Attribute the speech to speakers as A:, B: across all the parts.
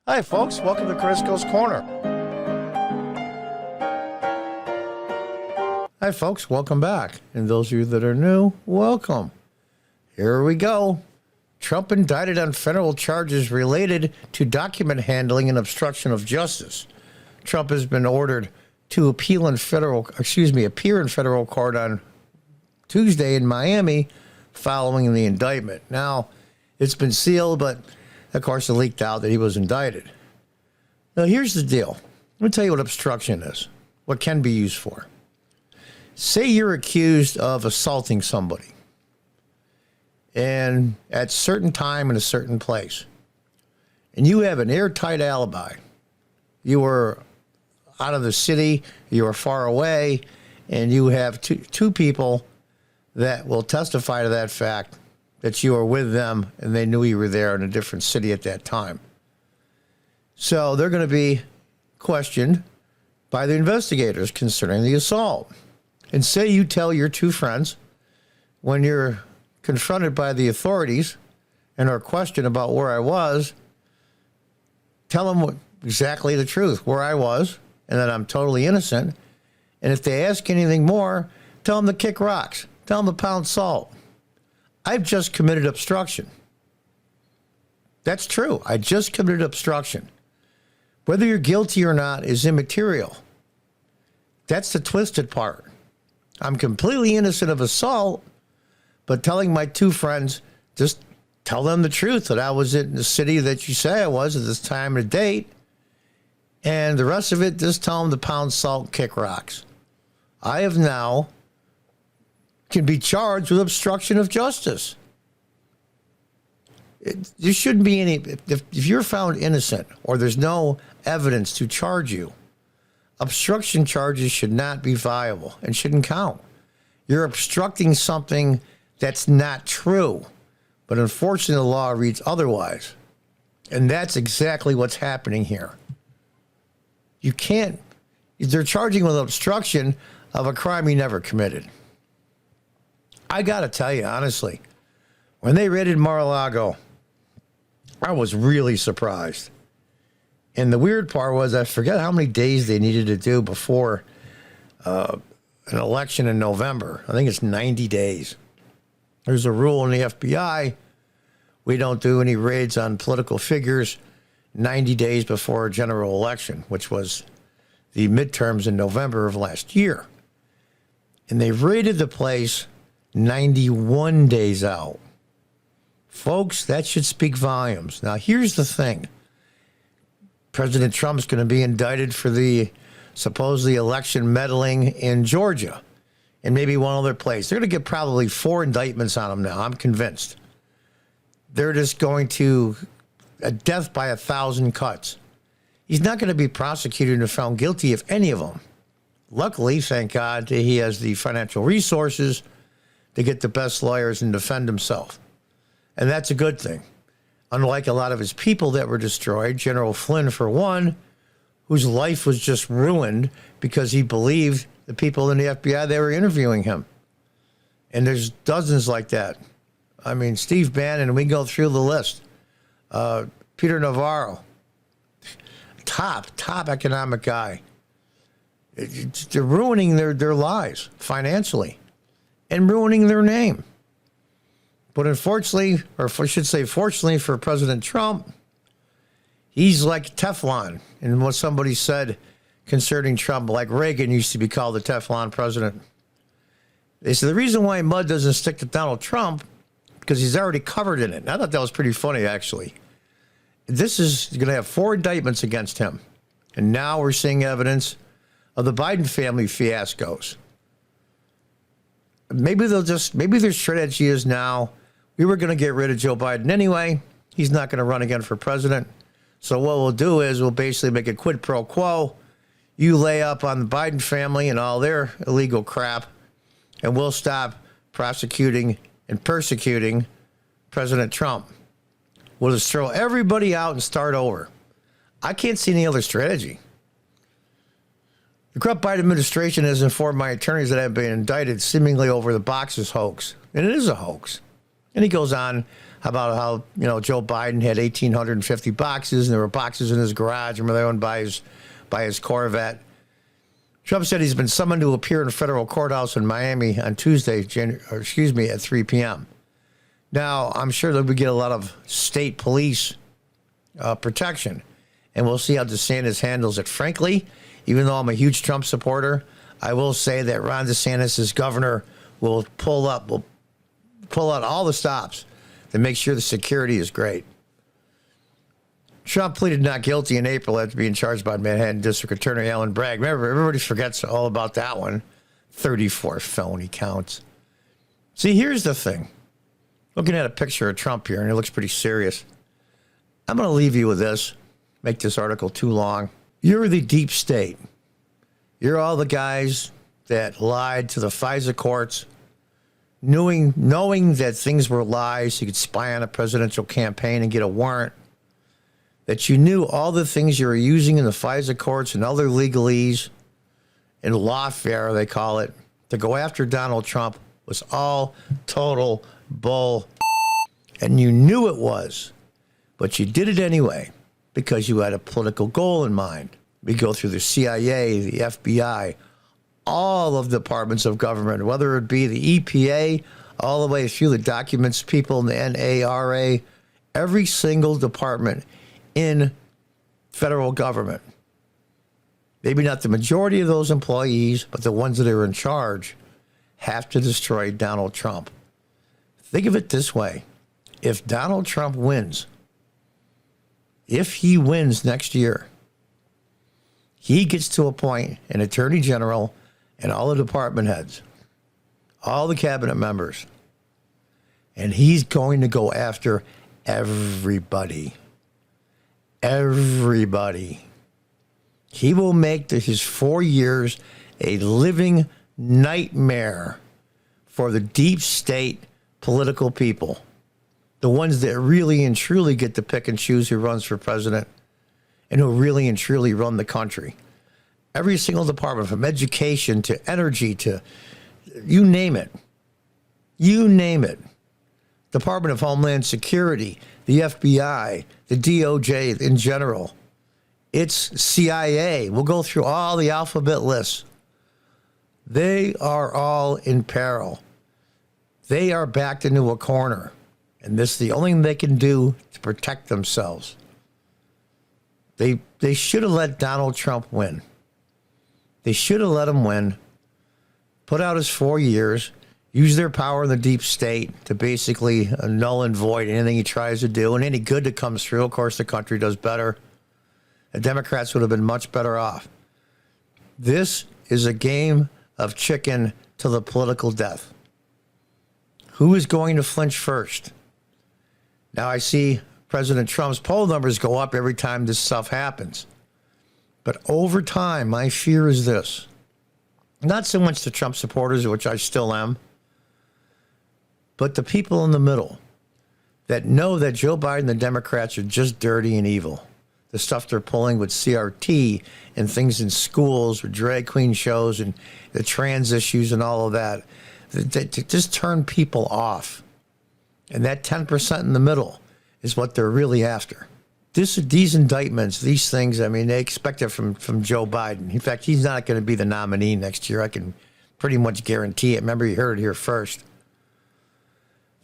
A: Hi, folks. Welcome to Crisco's Corner. Hi, folks. Welcome back. And those of you that are new, welcome. Here we go. Trump indicted on federal charges related to document handling and obstruction of justice. Trump has been ordered to appear in federal court on Tuesday in Miami following the indictment. Now, it's been sealed, but of course, it leaked out that he was indicted. Now, here's the deal. Let me tell you what obstruction is, what can be used for. Say you're accused of assaulting somebody, and at a certain time in a certain place, and you have an airtight alibi. You were out of the city, you were far away, and you have two people that will testify to that fact, that you were with them and they knew you were there in a different city at that time. So they're going to be questioned by the investigators concerning the assault. And say you tell your two friends when you're confronted by the authorities and are questioned about where I was, tell them exactly the truth, where I was, and that I'm totally innocent. And if they ask anything more, tell them to kick rocks, tell them to pound salt. I've just committed obstruction. That's true. I just committed obstruction. Whether you're guilty or not is immaterial. That's the twisted part. I'm completely innocent of assault, but telling my two friends, just tell them the truth, that I was in the city that you say I was at this time and date, and the rest of it, just tell them to pound salt and kick rocks. I have now can be charged with obstruction of justice. There shouldn't be any, if you're found innocent or there's no evidence to charge you, obstruction charges should not be viable and shouldn't count. You're obstructing something that's not true, but unfortunately the law reads otherwise. And that's exactly what's happening here. You can't, they're charging with obstruction of a crime you never committed. I got to tell you, honestly, when they raided Mar-a-Lago, I was really surprised. And the weird part was, I forget how many days they needed to do before an election in November. I think it's 90 days. There's a rule in the FBI. We don't do any raids on political figures 90 days before a general election, which was the midterms in November of last year. And they raided the place 91 days out. Folks, that should speak volumes. Now, here's the thing. President Trump's going to be indicted for the supposedly election meddling in Georgia and maybe one other place. They're going to get probably 4 indictments on him now, I'm convinced. They're just going to a death by 1,000 cuts. He's not going to be prosecuted and found guilty of any of them. Luckily, thank God, he has the financial resources to get the best lawyers and defend himself. And that's a good thing. Unlike a lot of his people that were destroyed, General Flynn, for one, whose life was just ruined because he believed the people in the FBI, they were interviewing him. And there's dozens like that. I mean, Steve Bannon, we can go through the list. Peter Navarro, top economic guy. They're ruining their lives financially and ruining their name. But unfortunately, or I should say fortunately for President Trump, he's like Teflon. And what somebody said concerning Trump, like Reagan used to be called the Teflon president. They said the reason why mud doesn't stick to Donald Trump, because he's already covered in it. And I thought that was pretty funny, actually. This is going to have 4 indictments against him. And now we're seeing evidence of the Biden family fiascos. Maybe their strategy is now, we were going to get rid of Joe Biden anyway. He's not going to run again for president. So what we'll do is we'll basically make a quid pro quo. You lay up on the Biden family and all their illegal crap, and we'll stop prosecuting and persecuting President Trump. We'll just throw everybody out and start over. I can't see any other strategy. The corrupt Biden administration has informed my attorneys that I've been indicted seemingly over the boxes hoax. And it is a hoax. And he goes on about how, Joe Biden had 1,850 boxes, and there were boxes in his garage, and they owned by his Corvette. Trump said he's been summoned to appear in a federal courthouse in Miami on Tuesday, at 3 p.m. Now, I'm sure that we get a lot of state police protection, and we'll see how DeSantis handles it. Frankly, even though I'm a huge Trump supporter, I will say that Ron DeSantis, as governor, will pull out all the stops to make sure the security is great. Trump pleaded not guilty in April after being charged by Manhattan District Attorney Alan Bragg. Remember, everybody forgets all about that one. 34 felony counts. See, here's the thing. Looking at a picture of Trump here, and it looks pretty serious. I'm going to leave you with this. Make this article too long. You're the deep state. You're all the guys that lied to the FISA courts, knowing that things were lies. You could spy on a presidential campaign and get a warrant. That you knew all the things you were using in the FISA courts and other legalese and lawfare, they call it, to go after Donald Trump was all total bull. And you knew it was, but you did it anyway because you had a political goal in mind. We go through the CIA, the FBI, all of the departments of government, whether it be the EPA, all the way through the documents people in the NARA, every single department in federal government. Maybe not the majority of those employees, but the ones that are in charge have to destroy Donald Trump. Think of it this way. If Donald Trump wins, if he wins next year, he gets to appoint an attorney general and all the department heads, all the cabinet members, and he's going to go after everybody. Everybody. He will make his 4 years a living nightmare for the deep state political people, the ones that really and truly get to pick and choose who runs for president and who really and truly run the country. Every single department, from education to energy to you name it. You name it. Department of Homeland Security, the FBI, the DOJ in general. It's CIA. We'll go through all the alphabet lists. They are all in peril. They are backed into a corner. And this is the only thing they can do to protect themselves. They should have let Donald Trump win. They should have let him win, put out his 4 years, use their power in the deep state to basically null and void anything he tries to do, and any good that comes through. Of course, the country does better. The Democrats would have been much better off. This is a game of chicken to the political death. Who is going to flinch first? Now, I see President Trump's poll numbers go up every time this stuff happens. But over time, my fear is this. Not so much the Trump supporters, which I still am, but the people in the middle that know that Joe Biden and the Democrats are just dirty and evil. The stuff they're pulling with CRT and things in schools with drag queen shows and the trans issues and all of that, to just turn people off. And that 10% in the middle is what they're really after. These indictments, these things, I mean, they expect it from Joe Biden. In fact, he's not going to be the nominee next year. I can pretty much guarantee it. Remember, you heard it here first.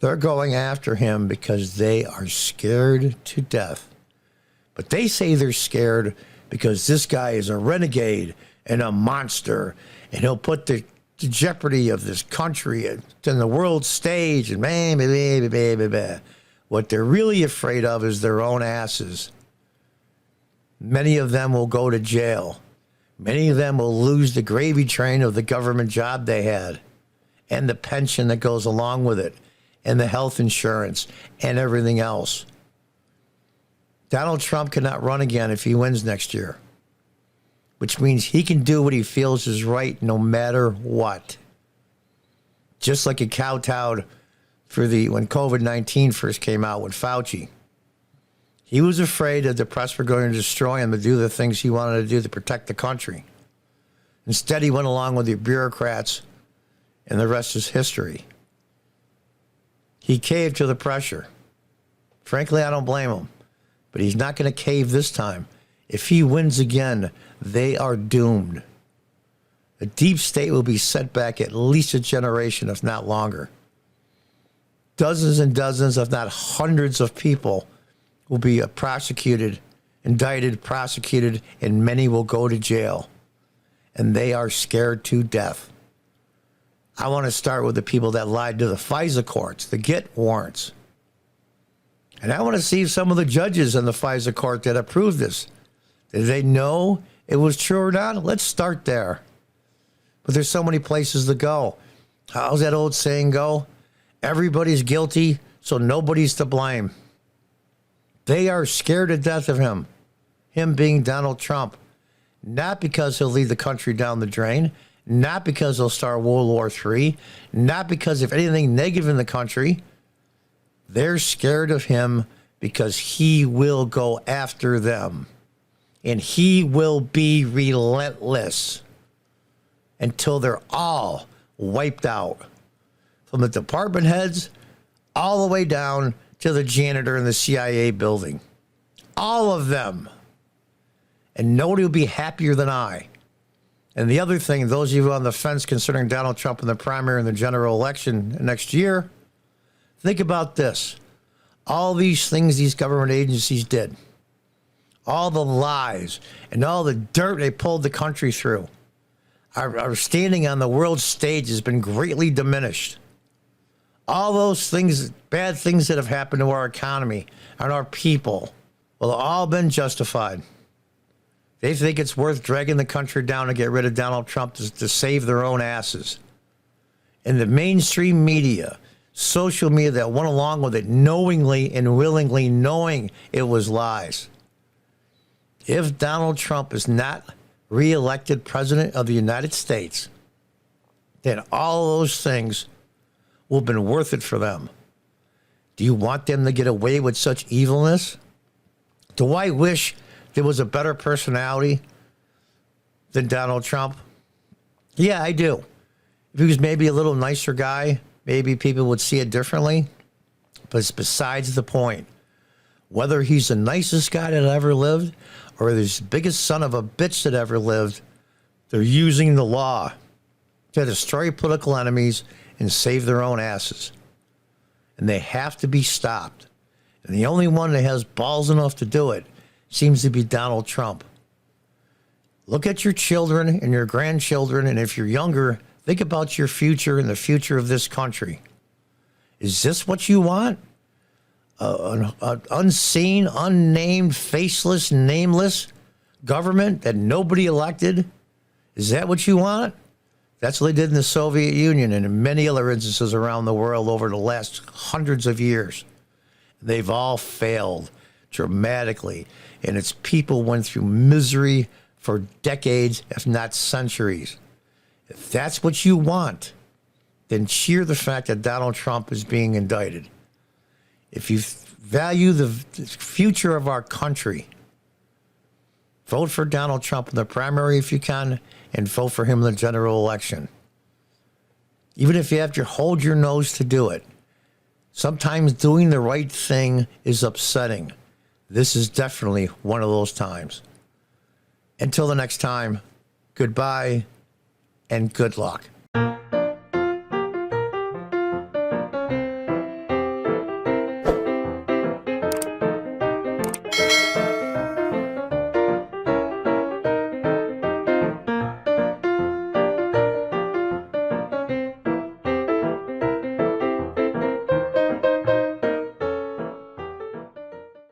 A: They're going after him because they are scared to death. But they say they're scared because this guy is a renegade and a monster, and he'll put the jeopardy of this country in the world stage, and what they're really afraid of is their own asses. Many of them will go to jail. Many of them will lose the gravy train of the government job they had and the pension that goes along with it and the health insurance and everything else. Donald Trump cannot run again if he wins next year, which means he can do what he feels is right no matter what. Just like he kowtowed when COVID-19 first came out with Fauci. He was afraid that the press were going to destroy him to do the things he wanted to do to protect the country. Instead, he went along with the bureaucrats, and the rest is history. He caved to the pressure. Frankly, I don't blame him. But he's not going to cave this time. If he wins again, they are doomed. The deep state will be set back at least a generation, if not longer. Dozens and dozens, if not hundreds of people will be prosecuted, indicted, prosecuted, and many will go to jail. And they are scared to death. I want to start with the people that lied to the FISA courts, the get warrants. And I want to see some of the judges in the FISA court that approved this. Did they know it was true or not? Let's start there. But there's so many places to go. How's that old saying go? Everybody's guilty, so nobody's to blame. They are scared to death of him being Donald Trump. Not because he'll lead the country down the drain, not because he'll start World War III, not because of anything negative in the country. They're scared of him because he will go after them. And he will be relentless until they're all wiped out. From the department heads all the way down to the janitor in the CIA building. All of them. And nobody will be happier than I. And the other thing, those of you on the fence considering Donald Trump in the primary and the general election next year, think about this. All these things these government agencies did, all the lies and all the dirt they pulled the country through, our standing on the world stage has been greatly diminished. All those things, bad things that have happened to our economy and our people, will have all been justified. They think it's worth dragging the country down to get rid of Donald Trump to save their own asses. And the mainstream media, social media that went along with it knowingly and willingly knowing it was lies. If Donald Trump is not reelected president of the United States, then all those things will have been worth it for them. Do you want them to get away with such evilness? Do I wish there was a better personality than Donald Trump? Yeah, I do. If he was maybe a little nicer guy, maybe people would see it differently. But it's besides the point. Whether he's the nicest guy that ever lived or the biggest son of a bitch that ever lived, they're using the law to destroy political enemies and save their own asses. And they have to be stopped. And the only one that has balls enough to do it seems to be Donald Trump. Look at your children and your grandchildren, and if you're younger, think about your future and the future of this country. Is this what you want? An unseen, unnamed, faceless, nameless government that nobody elected? Is that what you want? That's what they did in the Soviet Union and in many other instances around the world over the last hundreds of years. They've all failed dramatically, and its people went through misery for decades, if not centuries. If that's what you want, then cheer the fact that Donald Trump is being indicted. If you value the future of our country, vote for Donald Trump in the primary if you can, and vote for him in the general election. Even if you have to hold your nose to do it. Sometimes doing the right thing is upsetting. This is definitely one of those times. Until the next time, goodbye and good luck.